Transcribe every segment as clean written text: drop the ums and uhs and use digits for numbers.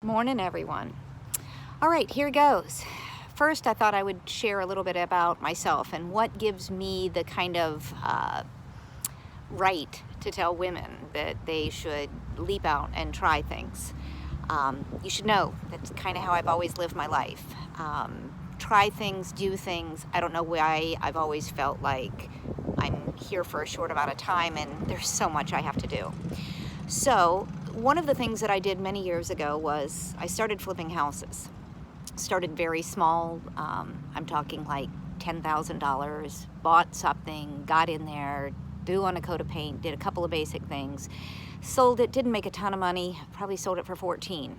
Morning, everyone. All right, here goes. First, I thought I would share a little bit about myself and what gives me the kind of right to tell women that they should leap out and try things. You should know that's kind of how I've always lived my life. Try things, do things. I don't know why I've always felt like I'm here for a short amount of time and there's so much I have to do. So one of the things that I did many years ago was I started flipping houses. Started very small. I'm talking like $10,000, bought something, got in there, threw on a coat of paint, did a couple of basic things, sold it, didn't make a ton of money, probably sold it for 14.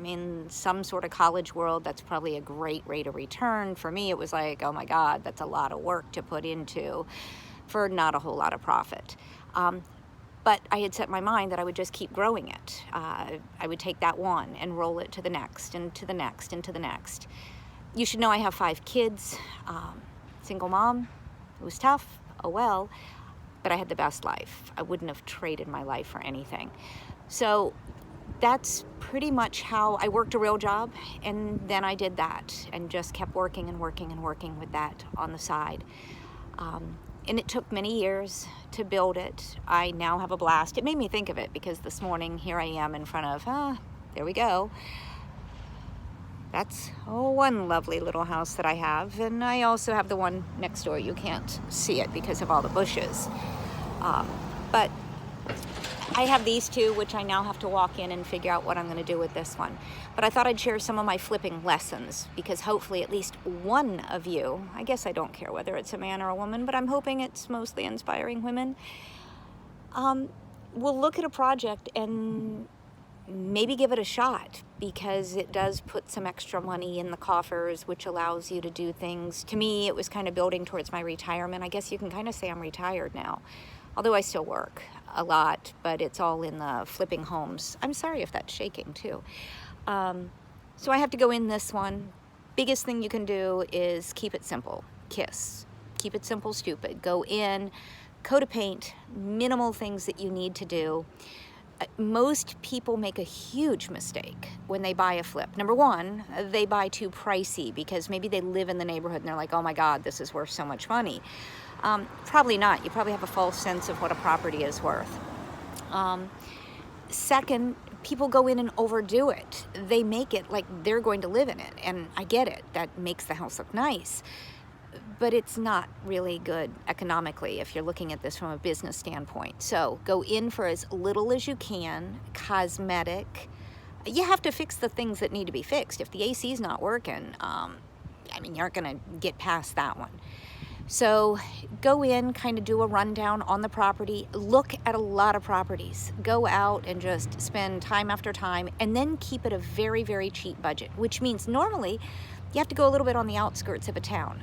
In some sort of college world, that's probably a great rate of return. For me, it was like, oh my God, that's a lot of work to put into for not a whole lot of profit. But I had set my mind that I would just keep growing it. I would take that one and roll it to the next and to the next and to the next. You should know I have 5 kids, single mom. It was tough, oh well, but I had the best life. I wouldn't have traded my life for anything. So that's pretty much how I worked a real job, and then I did that and just kept working and working and working with that on the side. And it took many years to build it. I now have a blast. It made me think of it because this morning here I am in front of, there we go. That's one lovely little house that I have. And I also have the one next door. You can't see it because of all the bushes. But I have these two, which I now have to walk in and figure out what I'm going to do with this one. But I thought I'd share some of my flipping lessons because hopefully at least one of you, I guess I don't care whether it's a man or a woman, but I'm hoping it's mostly inspiring women, will look at a project and maybe give it a shot because it does put some extra money in the coffers, which allows you to do things. To me, it was kind of building towards my retirement. I guess you can kind of say I'm retired now, although I still work a lot, but it's all in the flipping homes. I'm sorry if that's shaking too. So I have to go in this one. Biggest thing you can do is keep it simple. KISS. Keep it simple, stupid. Go in, coat of paint, minimal things that you need to do. Most people make a huge mistake when they buy a flip. Number one, they buy too pricey because maybe they live in the neighborhood and they're like, oh my God, this is worth so much money. Probably not. You probably have a false sense of what a property is worth. Second, people go in and overdo it. They make it like they're going to live in it. And I get it. That makes the house look nice. But it's not really good economically if you're looking at this from a business standpoint. So go in for as little as you can, cosmetic. You have to fix the things that need to be fixed. If the AC is not working, you aren't going to get past that one. So go in, kind of do a rundown on the property, look at a lot of properties, go out and just spend time after time, and then keep it a very, very cheap budget, which means normally you have to go a little bit on the outskirts of a town.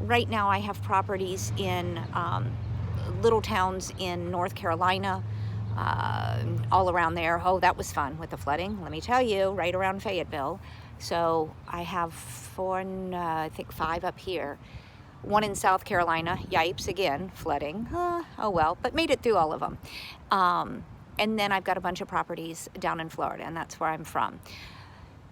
Right now I have properties in little towns in North Carolina, all around there. Oh, that was fun with the flooding, let me tell you, right around Fayetteville. So I have 5 up here. One in South Carolina, yipes, again, flooding, oh well, but made it through all of them. And then I've got a bunch of properties down in Florida, and that's where I'm from.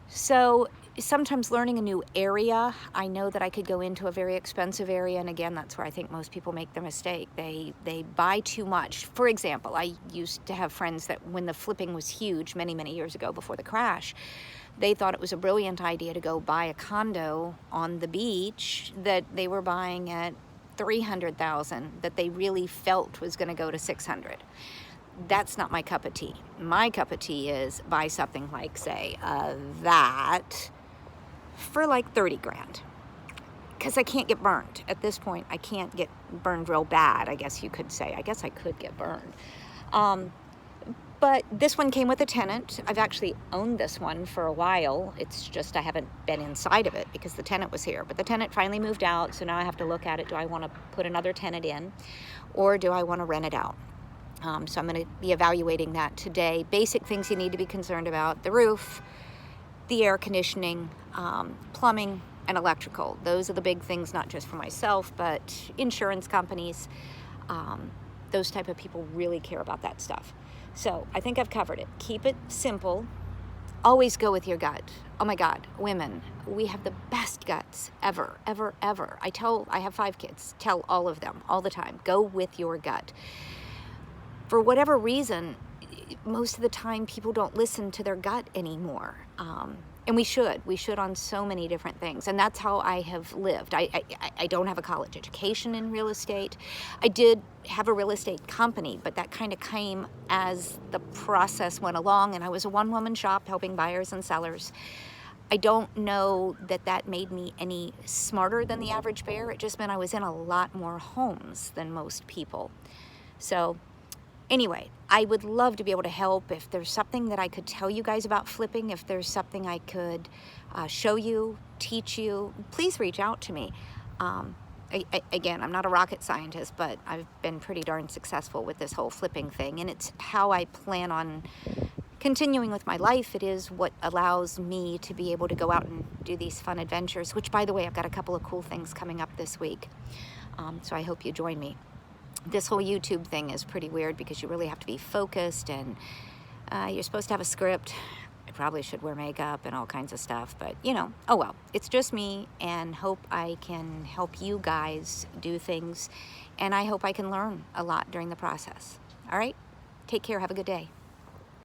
So sometimes learning a new area, I know that I could go into a very expensive area, and again, that's where I think most people make the mistake. They buy too much. For example, I used to have friends that when the flipping was huge many, many years ago before the crash, they thought it was a brilliant idea to go buy a condo on the beach that they were buying at $300,000 that they really felt was going to go to $600,000. That's not my cup of tea. My cup of tea is buy something like, say, that for like 30 grand. Because I can't get burned. At this point, I can't get burned real bad, I guess you could say. I guess I could get burned. But this one came with a tenant. I've actually owned this one for a while. It's just I haven't been inside of it because the tenant was here. But the tenant finally moved out, so now I have to look at it. Do I want to put another tenant in, or do I want to rent it out? So I'm going to be evaluating that today. Basic things you need to be concerned about: the roof, the air conditioning, plumbing, and electrical. Those are the big things, not just for myself, but insurance companies. Those type of people really care about that stuff. So I think I've covered it. Keep it simple, Always go with your gut. Oh my God, women, we have the best guts ever, ever, ever. I have 5 kids, tell all of them all the time, go with your gut. For whatever reason, most of the time people don't listen to their gut anymore. And we should on so many different things. And that's how I have lived. I don't have a college education in real estate. I did have a real estate company, but that kind of came as the process went along, and I was a one-woman shop helping buyers and sellers. I don't know that that made me any smarter than the average bear. It just meant I was in a lot more homes than most people. So anyway, I would love to be able to help. If there's something that I could tell you guys about flipping, if there's something I could show you, teach you, please reach out to me. Again, I'm not a rocket scientist, but I've been pretty darn successful with this whole flipping thing, and it's how I plan on continuing with my life. It is what allows me to be able to go out and do these fun adventures, which, by the way, I've got a couple of cool things coming up this week. So I hope you join me. This whole YouTube thing is pretty weird because you really have to be focused, and you're supposed to have a script. I probably should wear makeup and all kinds of stuff, but you know, oh well. It's just me, and hope I can help you guys do things, and I hope I can learn a lot during the process. All right? Take care. Have a good day.